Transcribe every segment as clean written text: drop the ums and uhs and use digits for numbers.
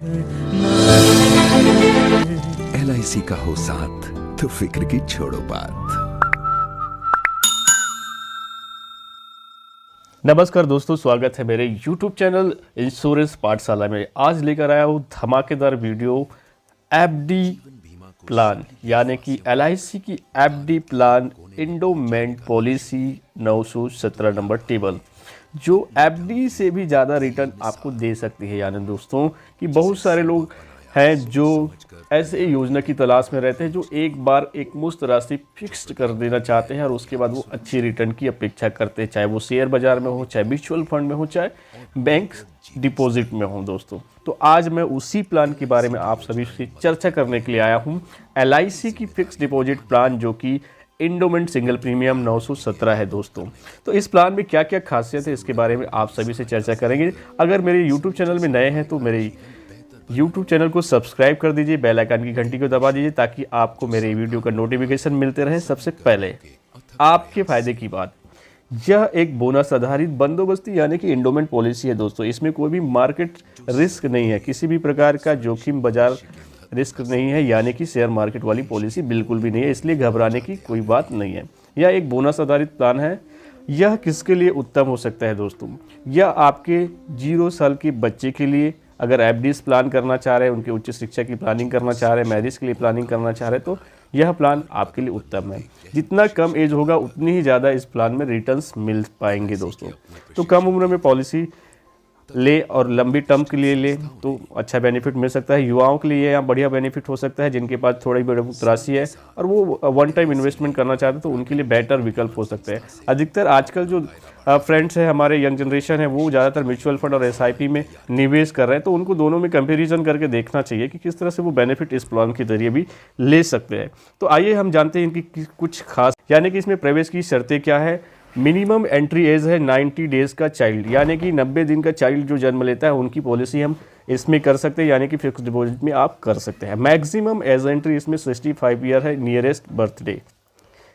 LIC का हो साथ तो फिक्र की छोड़ो बात। नमस्कार दोस्तों, स्वागत है मेरे YouTube चैनल इंश्योरेंस पाठशाला में। आज लेकर आया हूँ धमाकेदार वीडियो एफडी प्लान, यानी कि LIC की FD plan endowment policy 917 number table, जो एफडी से भी ज़्यादा रिटर्न आपको दे सकती है। यानी दोस्तों कि बहुत सारे लोग हैं जो ऐसे योजना की तलाश में रहते हैं, जो एक बार एक मुश्त राशि फिक्स्ड कर देना चाहते हैं और उसके बाद वो अच्छी रिटर्न की अपेक्षा करते हैं, चाहे वो शेयर बाजार में हो, चाहे म्यूचुअल फंड में हो, चाहे बैंक डिपॉजिट में हो। दोस्तों तो आज मैं उसी प्लान के बारे में आप सभी से चर्चा करने के लिए आया हूँ। LIC की फिक्स डिपॉजिट प्लान जो कि इंडोमेंट सिंगल प्रीमियम 917 है। दोस्तों तो इस प्लान में क्या क्या खासियत है, इसके बारे में आप सभी से चर्चा करेंगे। अगर मेरे YouTube चैनल में नए हैं तो मेरे YouTube चैनल को सब्सक्राइब कर दीजिए, बेल आइकन की घंटी को दबा दीजिए ताकि आपको मेरे वीडियो का नोटिफिकेशन मिलते रहे सबसे पहले। आपके फायदे की बात, यह एक बोनस आधारित बंदोबस्ती यानी कि इंडोमेंट पॉलिसी है। दोस्तों इसमें कोई भी मार्केट रिस्क नहीं है, किसी भी प्रकार का जोखिम बाजार रिस्क नहीं है, यानी कि शेयर मार्केट वाली पॉलिसी बिल्कुल भी नहीं है, इसलिए घबराने की कोई बात नहीं है। यह एक बोनस आधारित प्लान है। यह किसके लिए उत्तम हो सकता है दोस्तों? यह आपके 0 साल के बच्चे के लिए, अगर एफडीज प्लान करना चाह रहे हैं, उनके उच्च शिक्षा की प्लानिंग करना चाह रहे हैं, मैरिज के लिए प्लानिंग करना चाह रहे हैं, तो यह प्लान आपके लिए उत्तम है। जितना कम एज होगा उतनी ही ज़्यादा इस प्लान में रिटर्न्स मिल पाएंगे। दोस्तों तो कम उम्र में पॉलिसी ले और लंबी टर्म के लिए ले तो अच्छा बेनिफिट मिल सकता है। युवाओं के लिए यहाँ बढ़िया बेनिफिट हो सकता है, जिनके पास थोड़ी बहुत राशि है और वो वन टाइम इन्वेस्टमेंट करना चाहते हैं तो उनके लिए बेटर विकल्प हो सकते हैं। अधिकतर आजकल जो फ्रेंड्स हैं, हमारे यंग जनरेशन है, वो ज़्यादातर म्यूचुअल फंड और SIP में निवेश कर रहे हैं, तो उनको दोनों में कंपैरिजन करके देखना चाहिए कि किस तरह से वो बेनिफिट इस प्लान के जरिए भी ले सकते हैं। तो आइए हम जानते हैं इनकी कुछ खास, यानी कि इसमें प्रवेश की शर्तें क्या है। मिनिमम एंट्री एज है 90 डेज़ का चाइल्ड, यानी कि 90 दिन का चाइल्ड जो जन्म लेता है उनकी पॉलिसी हम इसमें कर सकते हैं, यानी कि फिक्स डिपॉजिट में आप कर सकते हैं। मैक्सिमम एज एंट्री इसमें 65 ईयर है, नियरेस्ट बर्थडे,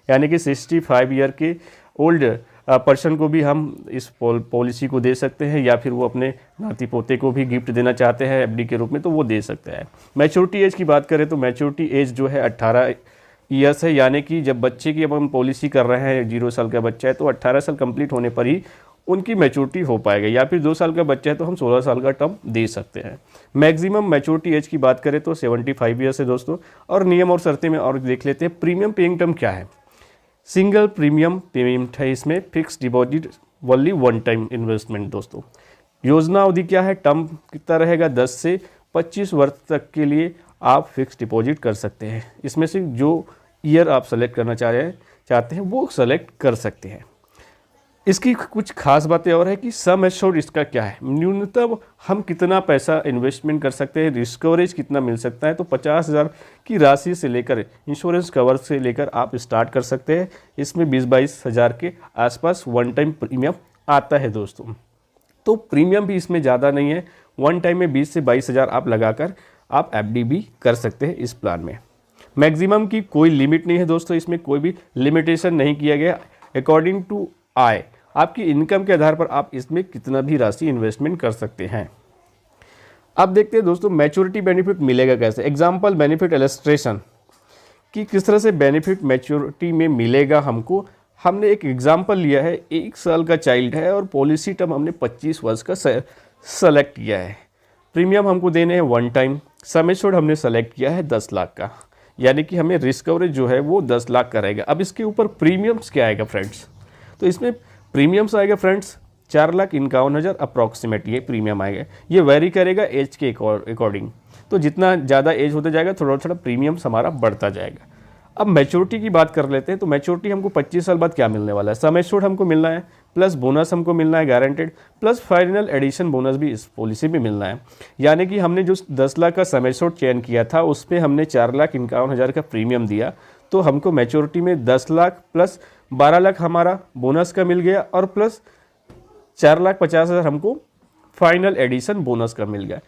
यानी कि 65 ईयर के ओल्ड पर्सन को भी हम इस पॉलिसी को दे सकते हैं, या फिर वो अपने नाती पोते को भी गिफ्ट देना चाहते हैं एफडी के रूप में तो वो दे सकते हैं। मैच्योरिटी एज की बात करें तो मैच्योरिटी एज जो है 18 ईयर्स है, यानी कि जब बच्चे की अब हम पॉलिसी कर रहे हैं, 0 साल का बच्चा है तो 18 साल कंप्लीट होने पर ही उनकी मैच्योरिटी हो पाएगा, या फिर 2 साल का बच्चा है तो हम 16 साल का टर्म दे सकते हैं। मैक्सिमम मैच्योरिटी एज की बात करें तो 75 ईयर्स है दोस्तों। और नियम और शर्तें में और देख लेते हैं। प्रीमियम पेइंग टर्म क्या है? सिंगल प्रीमियम पेमेंट है, इसमें fix deposit only one time investment. दोस्तों योजना अवधि क्या है? टर्म कितना रहेगा? 10 से 25 वर्ष तक के लिए आप फिक्स डिपॉजिट कर सकते हैं। इसमें से जो ईयर आप सेलेक्ट करना चाहते हैं वो सेलेक्ट कर सकते हैं। इसकी कुछ खास बातें और है कि सम एश्योर्ड इसका क्या है? न्यूनतम हम कितना पैसा इन्वेस्टमेंट कर सकते हैं, रिस्क कवरेज कितना मिल सकता है, तो 50,000 की राशि से लेकर इंश्योरेंस कवर से लेकर आप स्टार्ट कर सकते हैं। इसमें 20-22 हज़ार के आसपास वन टाइम प्रीमियम आता है। दोस्तों तो प्रीमियम भी इसमें ज़्यादा नहीं है, वन टाइम में 20 से 22 हज़ार आप लगाकर आप एफडी भी कर सकते हैं इस प्लान में। मैक्सिमम की कोई लिमिट नहीं है दोस्तों, इसमें कोई भी लिमिटेशन नहीं किया गया। अकॉर्डिंग टू आय, आपकी इनकम के आधार पर आप इसमें कितना भी राशि इन्वेस्टमेंट कर सकते हैं। अब देखते हैं दोस्तों मैच्योरिटी बेनिफिट मिलेगा कैसे। एग्जाम्पल बेनिफिट इलस्ट्रेशन कि किस तरह से बेनिफिट मैच्योरिटी में मिलेगा हमको। हमने एक एग्जाम्पल लिया है, 1 साल का चाइल्ड है और पॉलिसी टर्म हमने 25 वर्ष का सेलेक्ट किया है। प्रीमियम हमको देने हैं वन टाइम। सम एश्योर्ड हमने सेलेक्ट किया है 10 लाख का, यानी कि हमें रिस्क कवरेज जो है वो 10 लाख का रहेगा। अब इसके ऊपर प्रीमियम्स क्या आएगा फ्रेंड्स? तो इसमें प्रीमियम्स आएगा फ्रेंड्स 4,51,000 अप्रॉक्सीमेट ये प्रीमियम आएगा। ये वेरी करेगा एज के अकॉर्डिंग, तो जितना ज़्यादा एज होता जाएगा थोड़ा थोड़ा प्रीमियम्स हमारा बढ़ता जाएगा। अब मैच्योरिटी की बात कर लेते हैं। तो मैच्योरिटी हमको 25 साल बाद क्या मिलने वाला है? सम एश्योर्ड हमको मिलना है, प्लस बोनस हमको मिलना है guaranteed, plus final addition bonus भी इस पॉलिसी में मिलना है। यानी कि हमने जो 10 लाख का सम एश्योर्ड चयन किया था उस पर हमने 4,51,000 का प्रीमियम दिया, तो हमको मैच्योरिटी में 10 लाख प्लस 12 लाख हमारा बोनस का मिल गया और प्लस 4,50,000 हमको फाइनल एडिशन बोनस का मिल गया।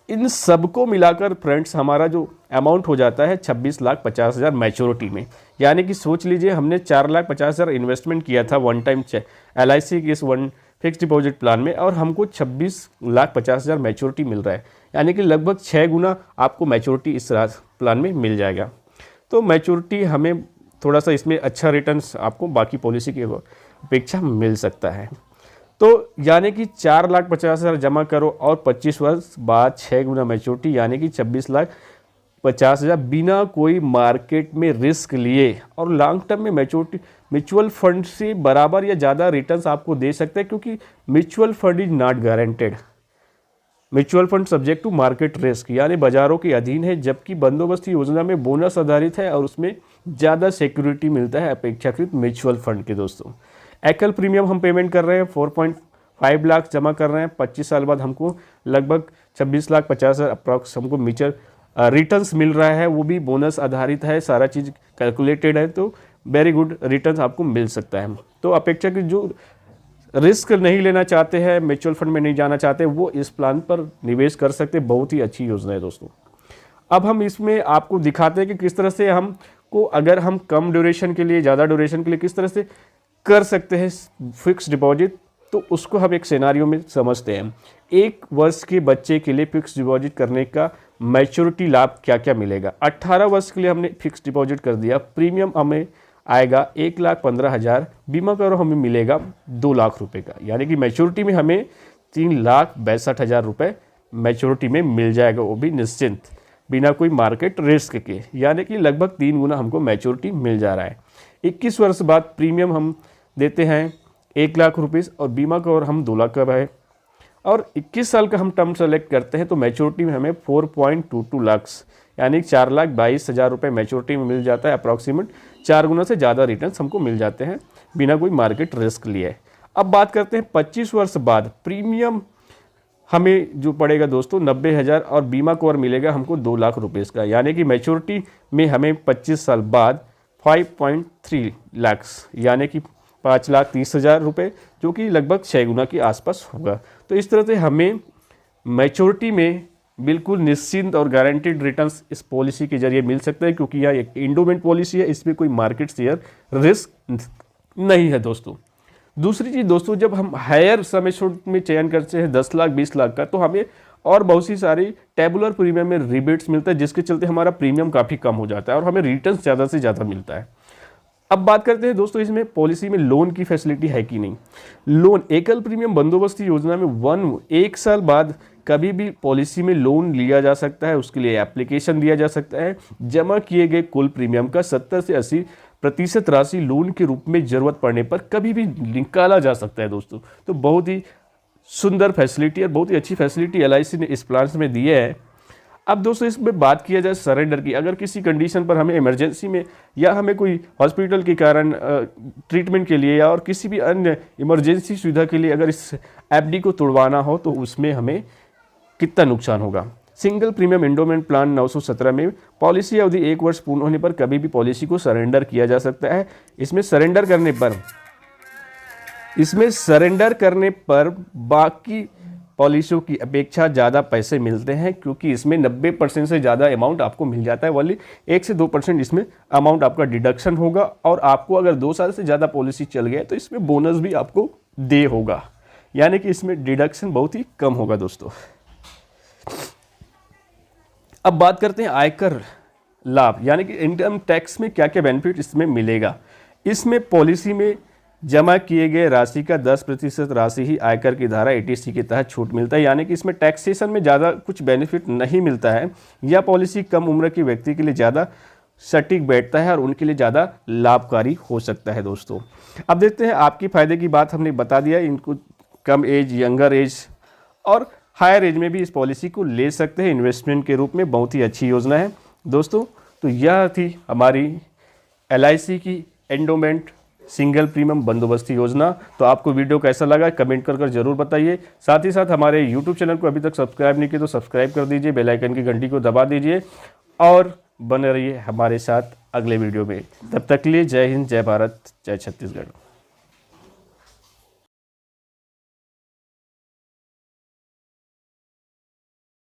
इन सबको मिलाकर फ्रेंड्स हमारा जो अमाउंट हो जाता है 26,50,000 मैच्योरिटी में। यानी कि सोच लीजिए हमने 4,50,000 इन्वेस्टमेंट किया था वन टाइम LIC की इस वन फिक्स डिपॉजिट प्लान में और हमको 26,50,000 मैच्योरिटी मिल रहा है, यानी कि लगभग 6 गुना आपको मैच्योरिटी इस प्लान में मिल जाएगा। तो मैच्योरिटी हमें थोड़ा सा इसमें अच्छा रिटर्न्स आपको बाकी पॉलिसी की अपेक्षा मिल सकता है। तो यानी कि 4,50,000 जमा करो और 25 वर्ष बाद 6 गुना मैच्योरिटी यानी कि 26,50,000 बिना कोई मार्केट में रिस्क लिए और लॉन्ग टर्म में मैच्योरिटी म्यूचुअल फंड से बराबर या ज़्यादा रिटर्न्स आपको दे सकते हैं, क्योंकि mutual fund is not guaranteed. Mutual fund subject to market risk यानी बाजारों के अधीन है, जबकि बंदोबस्ती योजना में बोनस आधारित है और उसमें ज़्यादा सिक्योरिटी मिलता है अपेक्षाकृत म्यूचुअल फंड के। दोस्तों एकल प्रीमियम हम पेमेंट कर रहे हैं 4.5 लाख जमा कर रहे हैं, 25 साल बाद हमको लगभग 26,50,000 अप्रॉक्स हमको म्यूचुअल रिटर्न्स मिल रहा है, वो भी बोनस आधारित है, सारा चीज़ कैलकुलेटेड है, तो वेरी गुड रिटर्न्स आपको मिल सकता है। तो अपेक्षाकृत जो रिस्क नहीं लेना चाहते हैं, म्यूचुअल फंड में नहीं जाना चाहते, वो इस प्लान पर निवेश कर सकते हैं। बहुत ही अच्छी योजना है दोस्तों। अब हम इसमें आपको दिखाते हैं कि किस तरह से हमको अगर हम कम ड्यूरेशन के लिए, ज़्यादा ड्यूरेशन के लिए किस तरह से कर सकते हैं फिक्स डिपॉजिट, तो उसको हम एक सिनेरियो में समझते हैं। 1 वर्ष के बच्चे के लिए फिक्स डिपॉजिट करने का मैच्योरिटी लाभ क्या क्या मिलेगा। 18 वर्ष के लिए हमने फिक्स डिपॉजिट कर दिया, प्रीमियम हमें आएगा 1,15,000, बीमा करो हमें मिलेगा 2 लाख रुपए का, यानी कि मैच्योरिटी में हमें 3,62,000 रुपये मैच्योरिटी में मिल जाएगा, वो भी निश्चिंत बिना कोई मार्केट रिस्क के, यानी कि लगभग 3 गुना हमको मैच्योरिटी मिल जा रहा है। 21 वर्ष बाद प्रीमियम हम देते हैं 1 लाख रुपीज़ और बीमा कवर हम 2 लाख का है, और 21 साल का हम टर्म सेलेक्ट करते हैं तो मैच्योरिटी में हमें 4.22 लाख यानी 4,22,000 रुपये मैच्योरिटी में मिल जाता है। अप्रॉक्सीमेट 4 गुना से ज़्यादा रिटर्न्स हमको मिल जाते हैं बिना कोई मार्केट रिस्क लिए। अब बात करते हैं 25 वर्ष बाद प्रीमियम हमें जो पड़ेगा दोस्तों 90,000 और बीमा कवर मिलेगा हमको 2 लाख रुपीज़ का, यानी कि मैच्योरिटी में हमें 25 साल बाद 5.3 लाख यानी कि 5,30,000 रुपये, जो कि लगभग 6 गुना के आसपास होगा। तो इस तरह से हमें मैच्योरिटी में बिल्कुल निश्चिंत और गारंटीड रिटर्न्स इस पॉलिसी के जरिए मिल सकते हैं, क्योंकि यह एक इंडोमेंट पॉलिसी है, इसमें कोई मार्केट शेयर रिस्क नहीं है दोस्तों। दूसरी चीज़ दोस्तों, जब हम हायर समय छूट में चयन करते हैं 10 लाख 20 लाख का, तो हमें और बहुत सी सारी टेबुलर प्रीमियम में रिबेट्स मिलता है, जिसके चलते हमारा प्रीमियम काफ़ी कम हो जाता है और हमें रिटर्न्स ज़्यादा से ज़्यादा मिलता है। अब बात करते हैं दोस्तों इसमें पॉलिसी में लोन की फैसिलिटी है कि नहीं। लोन एकल प्रीमियम बंदोबस्ती योजना में 1 साल बाद कभी भी पॉलिसी में लोन लिया जा सकता है, उसके लिए एप्लीकेशन दिया जा सकता है। जमा किए गए कुल प्रीमियम का 70 से 80% राशि लोन के रूप में ज़रूरत पड़ने पर कभी भी निकाला जा सकता है दोस्तों। तो बहुत ही सुंदर फैसिलिटी और बहुत ही अच्छी फैसिलिटी LIC ने इस प्लान में दी है। अब दोस्तों इसमें बात किया जाए सरेंडर की, अगर किसी कंडीशन पर हमें इमरजेंसी में या हमें कोई हॉस्पिटल के कारण ट्रीटमेंट के लिए या और किसी भी अन्य इमरजेंसी सुविधा के लिए अगर इस FD को तोड़वाना हो तो उसमें हमें कितना नुकसान होगा। सिंगल प्रीमियम एंडोमेंट प्लान 917 में पॉलिसी अवधि 1 वर्ष पूर्ण होने पर कभी भी पॉलिसी को सरेंडर किया जा सकता है। इसमें सरेंडर करने पर बाकी पॉलिसियों की अपेक्षा ज़्यादा पैसे मिलते हैं, क्योंकि इसमें 90% से ज़्यादा अमाउंट आपको मिल जाता है, वाली 1 से 2% इसमें अमाउंट आपका डिडक्शन होगा। और आपको अगर 2 साल से ज़्यादा पॉलिसी चल गया तो इसमें बोनस भी आपको दे होगा, यानी कि इसमें डिडक्शन बहुत ही कम होगा दोस्तों। अब बात करते हैं आयकर लाभ, यानी कि इनकम टैक्स में क्या क्या बेनिफिट इसमें मिलेगा। इसमें पॉलिसी में जमा किए गए राशि का 10% राशि ही आयकर की धारा 80C के तहत छूट मिलता है, यानी कि इसमें टैक्सेशन में ज़्यादा कुछ बेनिफिट नहीं मिलता है। यह पॉलिसी कम उम्र के व्यक्ति के लिए ज़्यादा सटीक बैठता है और उनके लिए ज़्यादा लाभकारी हो सकता है दोस्तों। अब देखते हैं आपके फ़ायदे की बात हमने बता दिया, इनको कम एज, यंगर एज और हायर एज में भी इस पॉलिसी को ले सकते हैं इन्वेस्टमेंट के रूप में। बहुत ही अच्छी योजना है दोस्तों। तो यह थी हमारी LIC की एंडोमेंट सिंगल प्रीमियम बंदोबस्ती योजना। तो आपको वीडियो कैसा लगा कमेंट कर जरूर बताइए। साथ ही साथ हमारे YouTube चैनल को अभी तक सब्सक्राइब नहीं किया तो सब्सक्राइब कर दीजिए, बेल आइकन की घंटी को दबा दीजिए और बने रहिए हमारे साथ अगले वीडियो में। तब तक के लिए जय हिंद, जय भारत, जय छत्तीसगढ़।